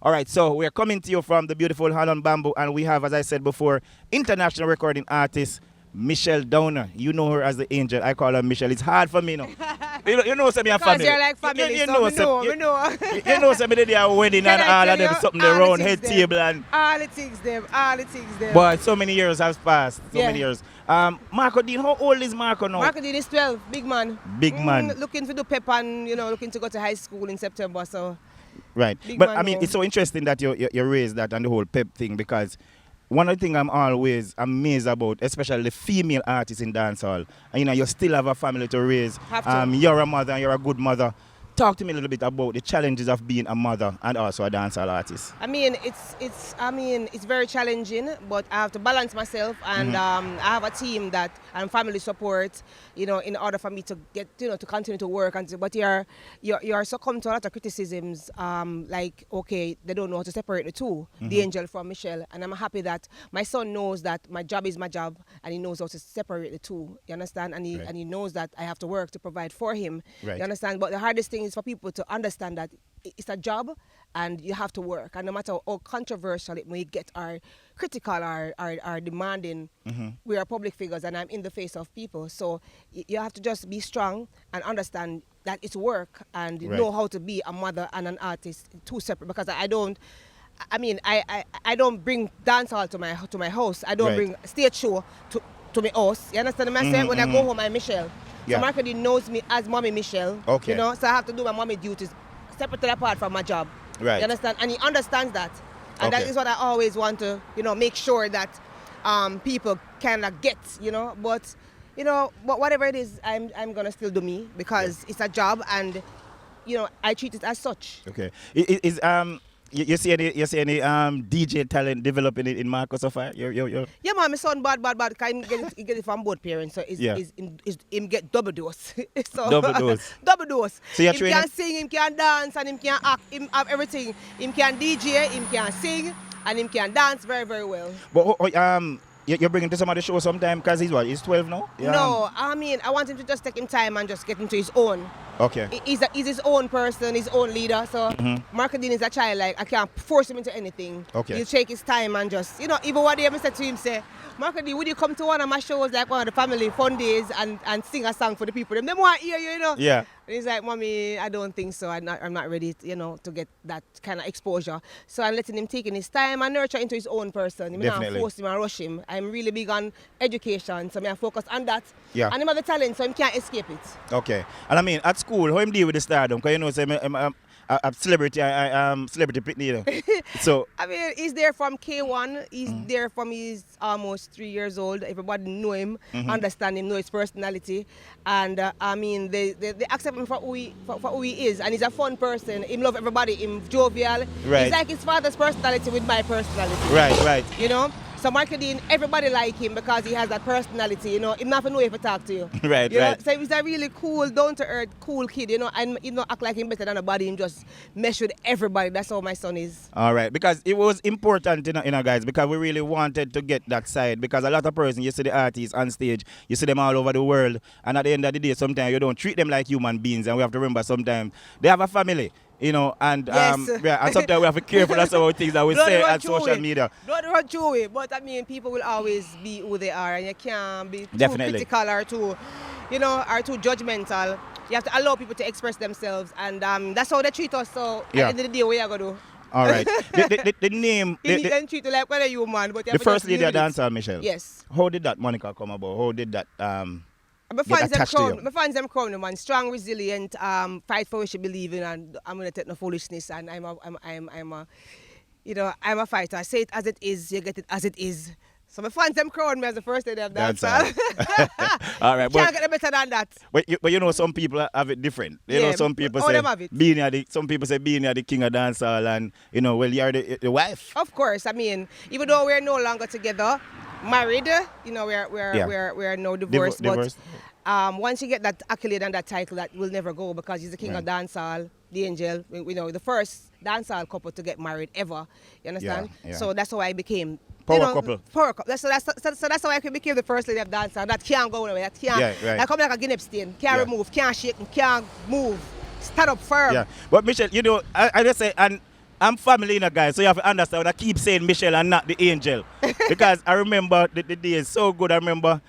All right, so we're coming to you from the beautiful Holland Bamboo, and we have, as I said before, international recording artist Michelle Downer. You know her as the angel. I call her Michelle. It's hard for me, no. You know, some of your family. You're like family, you know, you know, some of their wedding and all of them, something around head table and all the things them. But so many years has passed. So many years. Marco Dean, how old is Marco now? Marco Dean is 12, big man. Big man. Looking to do pep and looking to go to high school in September. So. Right. But I mean, it's so interesting that you raised that and the whole pep thing, because one of the things I'm always amazed about, especially the female artists in dancehall, and you still have a family to raise. You're a mother and you're a good mother. Talk to me a little bit about the challenges of being a mother and also a dancehall artist. I mean, it's very challenging, but I have to balance myself, and I have a team and family support, in order for me to get, to continue to work. But you're succumb to a lot of criticisms, like, okay, they don't know how to separate the two, the angel from Michelle, and I'm happy that my son knows that my job is my job, and he knows how to separate the two. You understand? And he knows that I have to work to provide for him. Right. You understand? But the hardest thing is for people to understand that it's a job and you have to work, and no matter how controversial it may get or critical or demanding, we are public figures and I'm in the face of people, so you have to just be strong and understand that it's work and know how to be a mother and an artist, two separate, because I don't bring dancehall to my house. I don't bring stage show to my house. You understand what I'm saying? When I go home, I'm Michelle. So Markely knows me as Mommy Michelle. Okay. So I have to do my mommy duties separately apart from my job. Right. You understand? And he understands that. And that is what I always want to, make sure that people kind of get, But, but whatever it is, I'm gonna still do me, because it's a job, and I treat it as such. Okay. You see any DJ talent developing it in Marco so far? Yeah, man, my son bad. Can get it from both parents, so him get double dose. So, double dose. Double dose. So him can sing, him can dance, and him can act. Him have everything. Him can DJ, him can sing, and him can dance very, very well. But you're bringing to some of the show sometime, because he's 12 now? No, I want him to just take him time and just get into his own. Okay. He's his own person, his own leader. So Markely is a child, like, I can't force him into anything. Okay. He'll take his time and just, even one day I said to him, say, Markely, would you come to one of my shows, like one of the family fun days, and sing a song for the people? Them want to hear you, Yeah. And he's like, Mommy, I don't think so. I'm not ready, to get that kind of exposure. So I'm letting him take in his time and nurture into his own person. I'm not force him and rush him. I'm really big on education, so I'm focused on that. Yeah. And him have the talent, so he can't escape it. Okay. And I mean, at school, how him deal with the stardom? Because say I'm celebrity, I'm celebrity Pitney. So I mean, he's there from K1. He's there from he's almost 3 years old. Everybody know him, understand him, know his personality, and they accept him for who he is, and he's a fun person. He love everybody. He's jovial. Right. He's like his father's personality with my personality. Right. So Markely, everybody like him because he has that personality, He not know if he talk to you. Right. So he's a really cool, down-to-earth, cool kid, and he don't act like him better than nobody. He just mesh with everybody. That's how my son is. All right, because it was important, guys, because we really wanted to get that side, because a lot of persons, you see the artists on stage, you see them all over the world, and at the end of the day, sometimes you don't treat them like human beings, and we have to remember sometimes they have a family. And and sometimes we have to be careful of some of the things that we say on social media. Don't run through it, but I mean, people will always be who they are, and you can't be too critical or too, or too judgmental. You have to allow people to express themselves, and that's how they treat us. So at the end of the day, what are you gonna do? All right. the name. They treat you like a human, but the first lady of dancehall, Michelle. Yes. How did that Monica come about? How did that My fans them crown man, strong, resilient, fight for what you believe in, and I'm gonna take no foolishness, and I'm a fighter. I say it as it is, you get it as it is. So my fans them crown me as the first lady of dancehall. All right, can't get better than that. But some people have it different. Some people say Beenie, some people say Beenie the king of dancehall, and you're the wife. Of course, I mean, even though we're no longer together, married, we're now divorced. Divorced. But once you get that accolade and that title, that will never go, because he's the king of dancehall, the angel. The first dancehall couple to get married ever. You understand? Yeah. So that's how I became. Power couple. So that's how I became the first lady of dancehall. That can't go away. That can't. I come like a guinea stain. Can't remove. Can't shake. Can't move. Stand up firm. Yeah. But Michelle, I just say, and I'm family, guys, so you have to understand. I keep saying Michelle and not the angel. Because I remember the day is so good. I remember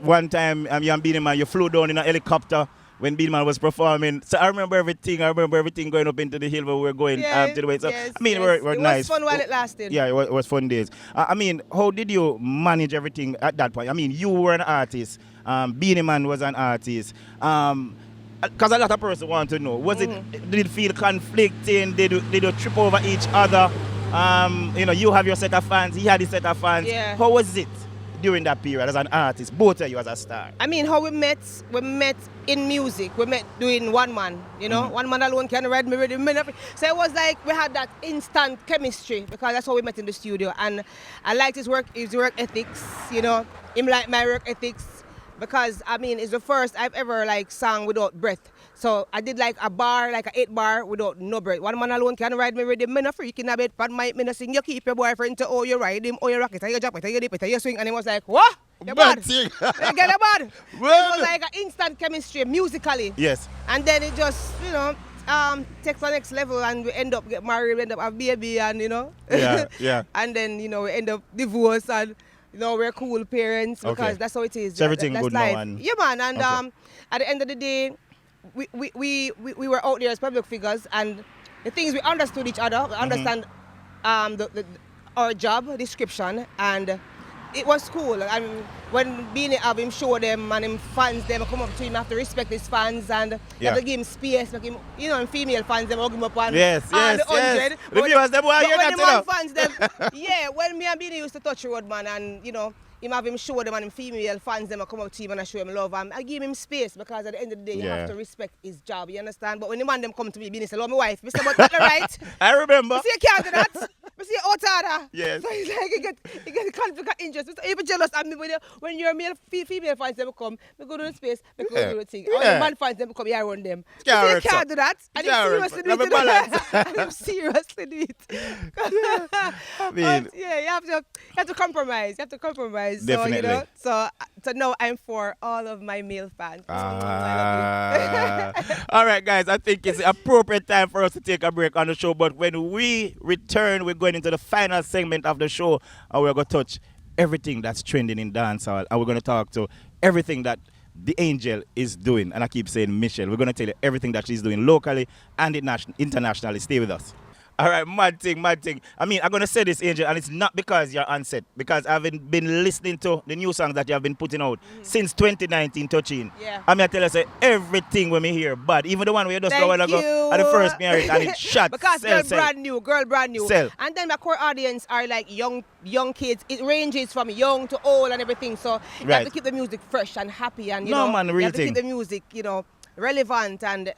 one time you and Beenie Man, you flew down in a helicopter when Beenie Man was performing. So I remember everything. I remember everything going up into the hill where we were going to the way. So, yes, I mean, we're nice. It was fun while it lasted. Yeah, it was fun days. I mean, how did you manage everything at that point? I mean, you were an artist. Beenie Man was an artist. Because a lot of persons want to know, did it feel conflicting? Did you trip over each other? You have your set of fans, he had his set of fans. Yeah. How was it during that period as an artist, both of you as a star? I mean, how we met in music. We met doing one man, one man alone can ride me rhythm. So it was like we had that instant chemistry because that's how we met in the studio. And I liked his work ethics, him like my work ethics. Because I mean, it's the first I've ever sang without breath. So I did like an 8 bar without no breath. One man alone can ride me rhythm. Me no freaking a bit, but me no sing. You keep your boyfriend to you ride him, you rock it, you drop it, you dip it, you swing, and he was like, what? You're bad. You get it bad. It was like an instant chemistry musically. Yes. And then it just takes the next level, and we end up get married, we end up have baby, and yeah. And then we end up divorced and. We're cool parents because that's how it is. So everything that's good life. now. And yeah, man. And at the end of the day, we were out there as public figures, and the things we understood each other. We understand our job description, and it was cool. And when Beenie have him show them and him fans them come up to him, have to respect his fans and you have to give him space. Like him, and female fans them hug him up and yes. The viewers them want to hear that, man fans them, when me and Beenie used to touch road, man, and him have him show them and him female fans them come up to him and I show him love and I give him space because at the end of the day you have to respect his job, you understand? But when the man them come to me, Beenie say, love my wife, Mr. But that's right. I remember. You see, you can't do that. You see, outside. Yes. So he's like, you get conflict of interest. You're even jealous of me when your female fans them come, we go to the space, we go do the thing. Or the man fans them come, you run them. You see, you can't do that. And him seriously do it. And him seriously do it. I mean, you have to compromise. You have to compromise. Definitely. So now I'm for all of my male fans. All right, guys, I think it's the appropriate time for us to take a break on the show. But when we return, we're going into the final segment of the show, and we're going to touch everything that's trending in dancehall, and we're going to talk to everything that the angel is doing. And I keep saying Michelle. We're going to tell you everything that she's doing locally and internationally. Stay with us. All right, mad thing. I mean, I'm going to say this, Angel, and it's not because you're on set, because I've been listening to the new songs that you have been putting out since 2019, touching. Yeah. I mean, I tell you, say, everything when me hear bad, even the one where you just go and go at the first me hear it, and it shot. Because girl brand new. Sell. And then my core audience are like young kids. It ranges from young to old and everything, so you have to keep the music fresh and happy, and you have to keep the music, relevant and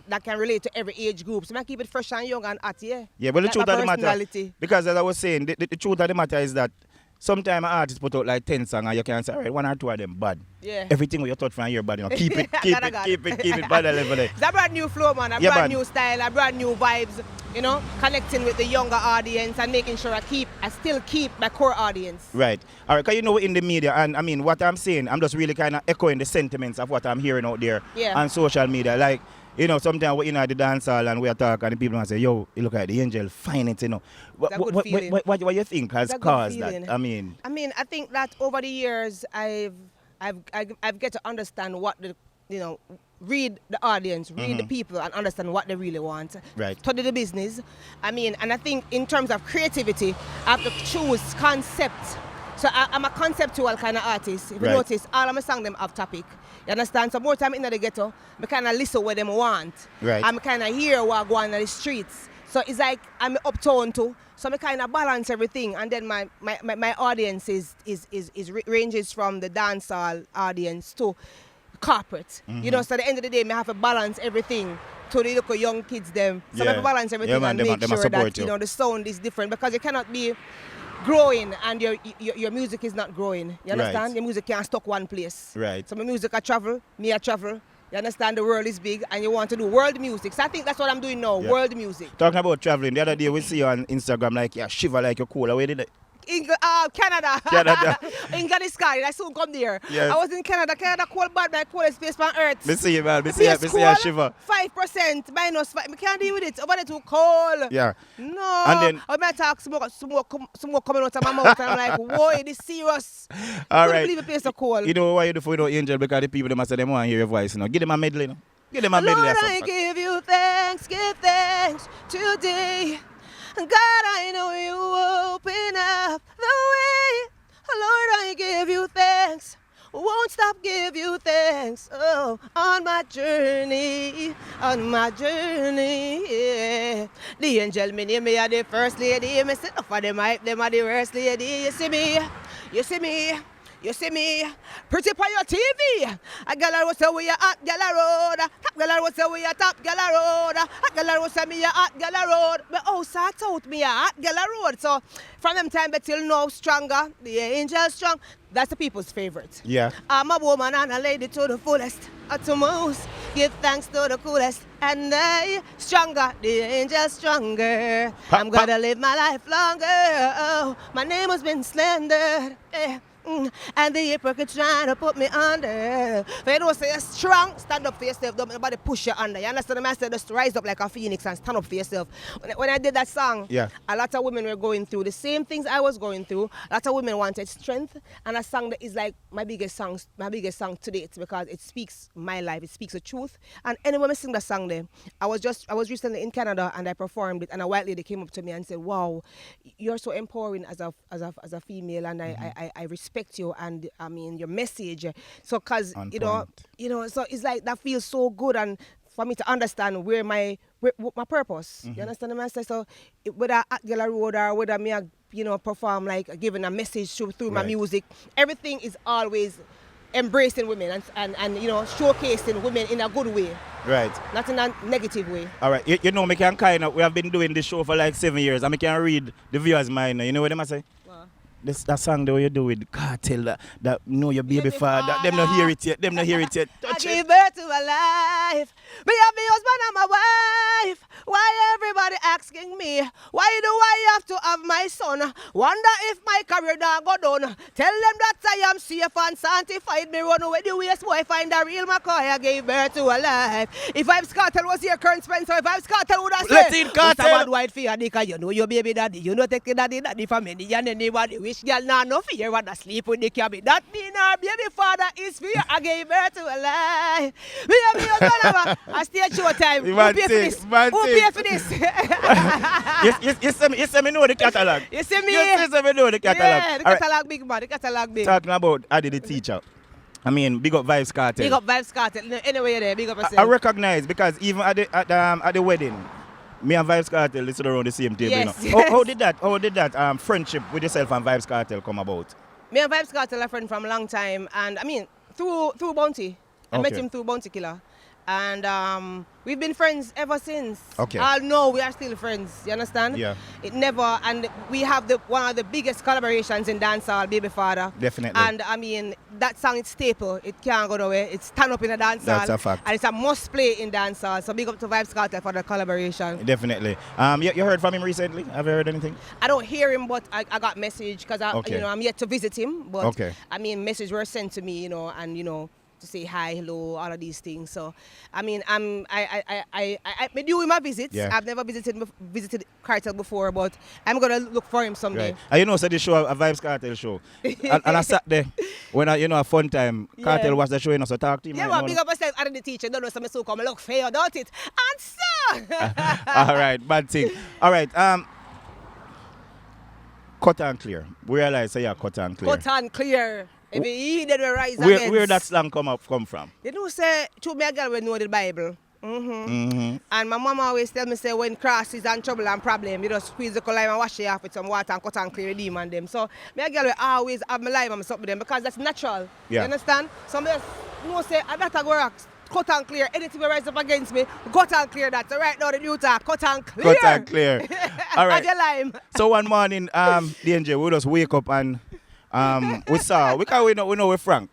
that can relate to every age group. So I keep it fresh and young and hot, yeah. Yeah, but the truth of the matter, because as I was saying, the truth of the matter is that sometimes an artist put out like 10 songs and you can say, all right, 1 or 2 of them bad. Yeah. Everything with your touch from your body, keep it bad level. It's a brand new flow, man, brand new style, a brand new vibes, connecting with the younger audience and making sure I still keep my core audience. Right. All right, because we're in the media, and I mean, what I'm saying, I'm just really kind of echoing the sentiments of what I'm hearing out there on social media. Like, sometimes we're in the dance hall and we are talking and people say, yo, you look at the angel, fine it, What do you think has caused that? I mean, I think that over the years I've get to understand what read the audience, read the people and understand what they really want. Right. Study the business. And I think in terms of creativity, I have to choose concept. So I'm a conceptual kind of artist. If you notice, all of my songs them have topic. You understand? So more time in the ghetto, I kind of listen what them want. Right. I'm kind of hear what go on in the streets. So it's like I'm uptown too. So I kind of balance everything. And then my audience is ranges from the dancehall audience to corporate. So at the end of the day, I have to balance everything to the local young kids them. So I have to balance everything and make sure that the sound is different, because you cannot be growing and your music is not growing. You understand? Your music can't stuck one place. Right. So my music I travel, me I travel. You understand? The world is big and you want to do world music. So I think that's what I'm doing now, world music. Talking about traveling, the other day we see you on Instagram like you shiver like you're cool. Where did it? Canada. Canada. England is sky. I soon come there. Yes. I was in Canada. Canada cold bad, my coldest place on earth. Me see you, man. Me see you shiver. 5%, -5. I can't deal with it. Over there too cold. Yeah. No. And then I might talk smoke coming out of my mouth. And I'm like, whoa, this serious. All I right. believe the place so cold. You know why you do for Angel? Because the people, they must say they want to hear your voice. You know? Give them a medley. You know? Give them a medley. Lord, I give you thanks, give thanks today. God, I know you open up the way. Lord, I give you thanks. Won't stop give you thanks. Oh, on my journey, yeah. The angel me name me are the first lady. Me sit up for them hype, them are the worst lady. You see me, you see me. You see me, pretty on your TV. A girl will say we are at Gala Road. A girl will say we are top Gala Road. A girl will say me are at Gala Road. But oh, sort out me are at Gala Road. So from them time till now, stronger. The angel strong. That's the people's favorite. Yeah. I'm a woman and a lady to the fullest. To most, give thanks to the coolest. And I stronger, the angel stronger. I'm gonna live my life longer. Oh, my name has been slandered. And the hypocrite trying to put me under. But you don't say you're strong, stand up for yourself. Don't let nobody push you under. You understand what I said? Just rise up like a phoenix and stand up for yourself. When I did that song, yeah, a lot of women were going through the same things I was going through. A lot of women wanted strength. And a song that is like my biggest song to date because it speaks my life. It speaks the truth. And anyway, I sing that song there. I was recently in Canada and I performed it. And a white lady came up to me and said, "Wow, you're so empowering as a female, and I respect you, and I mean your message." So cause you know, so it's like that feels so good, and for me to understand where my purpose. You understand what I say? So whether at Gala Road or whether me perform like giving a message through my music, everything is always embracing women and showcasing women in a good way. Right. Not in a negative way. All right. You know, we have been doing this show for like 7 years, and we can read the viewers' mind. You know what I say? That song that you do with Kartel, that know your baby father, them not hear it yet. I gave birth to a life. Me have my husband and my wife. Why everybody asking me? Why do I have to have my son? Wonder if my career don't go down. Tell them that I am safe and sanctified. Me run away the waste boy, find a real McCoy. I gave birth to a life. If Vybz Kartel was here, current Spencer, if Vybz Kartel would have said, let it Kartel. Bad white fear, you know your baby daddy. You know take the daddy from any and anybody. Wish girl nah no fear when I sleep with the cabin. That mean our baby father is fear. I gave birth to a life. Me and me husband have a stage show time. Who pay for this? Who pay for this? You see me know the catalog. You see me? You see me know the catalog. Yeah, the catalog big man, the catalog big. Talking about Adi the teacher. I mean, big up Vybz Kartel. Big up Vybz Kartel. Anyway, there, big up yourself. I recognize because even at the wedding, me and Vybz Kartel sit around the same table. Yes, you know. yes. How did that friendship with yourself and Vybz Kartel come about? Me and Vybz Kartel are friends from a long time, and I mean through Bounty. I met him through Bounty Killer. And we've been friends ever since. Okay. No, we are still friends. You understand? Yeah. It never, and we have one of the biggest collaborations in dancehall, Baby Father. Definitely. And I mean, that song is staple. It can't go nowhere. It's stand up in a dancehall. That's a fact. And it's a must play in dancehall. So big up to Vybz Kartel for the collaboration. Definitely. You heard from him recently? Have you heard anything? I don't hear him, but I got message because I'm yet to visit him. But I mean, messages were sent to me, and to say hi, hello, all of these things. So, I mean, I do him a visit. Yeah. I've never visited Kartel before, but I'm gonna look for him someday. Right. And so the show, a Vybz Kartel show, and I sat there when a fun time. Kartel was the show, so talk to him. Yeah, but big up myself, I'm the teacher. Don't know some so come look fair, don't it? Answer. All right, bad thing. All right, cut and clear. We realize cut and clear. Cut and clear. Where that slang come from? You know, say, to me a girl will know the Bible. And my mom always tell me, say, when crosses and trouble and problem, you just squeeze the lime and wash it off with some water and cut and clear the demon them. So, me a girl will always have my lime and something with them because that's natural. Yeah. You understand? So, me just know, say, that I go rocks. Cut and clear. Anything will rise up against me, cut and clear that. So right now the new talk, cut and clear. Cut and clear. All right. Lime. So one morning, DNJ, we just wake up and we know we're frank.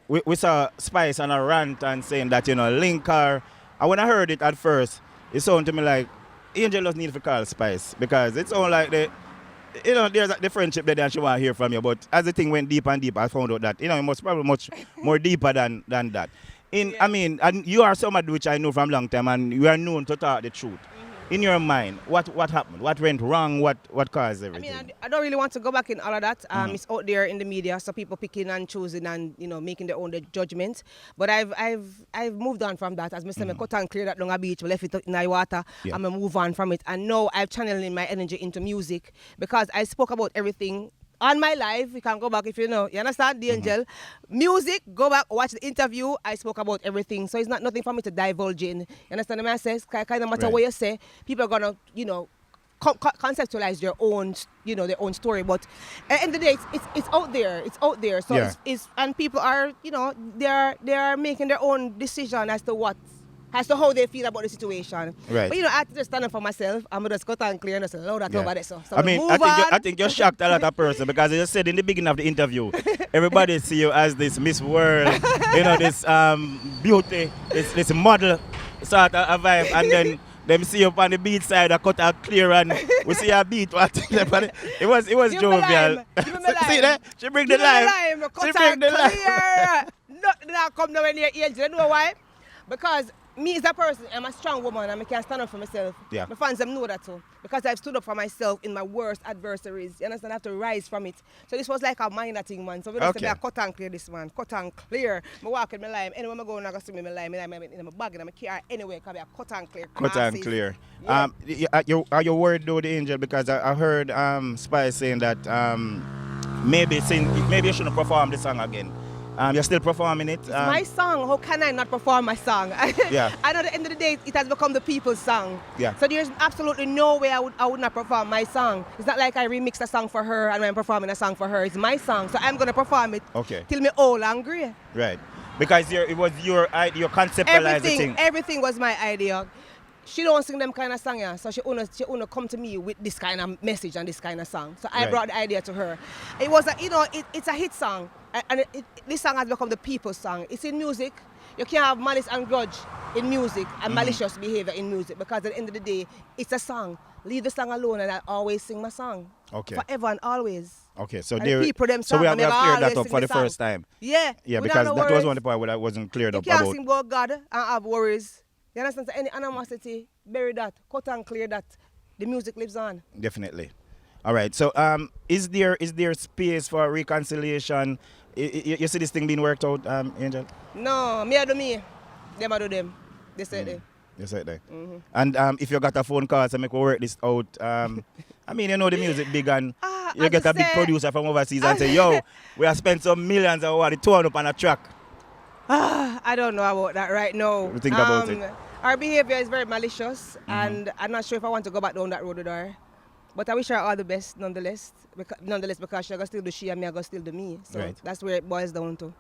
We saw Spice on a rant and saying that, link her. And when I heard it at first, it sounded to me like Angel just need to call Spice because it sounded like you know, there's the friendship there that she want to hear from you. But as the thing went deep and deep, I found out that, you know, it was probably much more deeper than that. I mean, and you are somebody which I know from a long time, and you are known to talk the truth. In your mind, what happened? What went wrong? What caused everything? I mean, I don't really want to go back in all of that. It's out there in the media, so people picking and choosing and, you know, making their own judgment. But I've moved on from that. As I said, I cut and clear that down a beach, left it in the water, and I move on from it. And now I've channeled my energy into music because I spoke about everything on my life. You can go back if you know. You understand, the Angel? Music, go back, watch the interview. I spoke about everything. So it's not nothing for me to divulge in. You understand what I say? Kind of matter what you say, people are going to, you know, conceptualize their own, you know, their own story. But at the end of the day, it's out there. It's out there. So it's and people are, you know, they are making their own decision as to how they feel about the situation. Right. But you know, I have to just stand up for myself. I'm just cut and clear and just allow that over there. So I mean, I think you're shocked a lot of person because you said in the beginning of the interview, everybody see you as this Miss World, you know, this beauty, this model sort of vibe, and then them see you on the beat side, I cut out clear, and we see a beat. It was jovial. See that? She bring the lime. She bring the lime. Nothing that come nowhere near Angel. You know why? Because me as a person, I'm a strong woman and I can stand up for myself. Yeah. My fans them know that too. Because I've stood up for myself in my worst adversaries. You understand? I have to rise from it. So this was like a minor thing, man. So we just say, I cut and clear this, man. Cut and clear. I walk in my line. Anywhere I go, I'm going to see me in my line. I'm in my bag and I'm car anyway. Because I cut and clear. Cut and clear. Yeah. Are you worried though, the Angel? Because I heard Spice saying that maybe you shouldn't perform the song again. You're still performing it? It's my song. How can I not perform my song? Yeah. And at the end of the day, it has become the people's song. Yeah. So there's absolutely no way I would not perform my song. It's not like I remixed a song for her and I'm performing a song for her. It's my song. So I'm going to perform it till me old and grey. Right. Because it was your conceptualized thing. Everything was my idea. She don't sing them kind of song, yeah. So she wanna come to me with this kind of message and this kind of song. So I brought the idea to her. It was it's a hit song, and this song has become the people's song. It's in music. You can't have malice and grudge in music and malicious behavior in music because at the end of the day, it's a song. Leave the song alone, and I always sing my song. Okay. Forever and always. Okay, so we have cleared that up for the first time. Yeah. Yeah, because that was one of the part where I wasn't cleared up about. You can't sing about God and have worries. You understand? So any animosity, bury that, cut and clear that. The music lives on. Definitely. All right. So is there space for reconciliation? You see this thing being worked out, Angel? No, me I do me. Them I do them. They say they. They say they. And if you got a phone call to make we work this out, I mean, you know the music big and you get a big producer from overseas and say, yo, we have spent some millions of what torn up on a track. I don't know about that right now. What do you think about it? Our behavior is very malicious, and I'm not sure if I want to go back down that road with her. But I wish her all the best nonetheless because she going to still do she and me I going to still do me. So that's where it boils down to.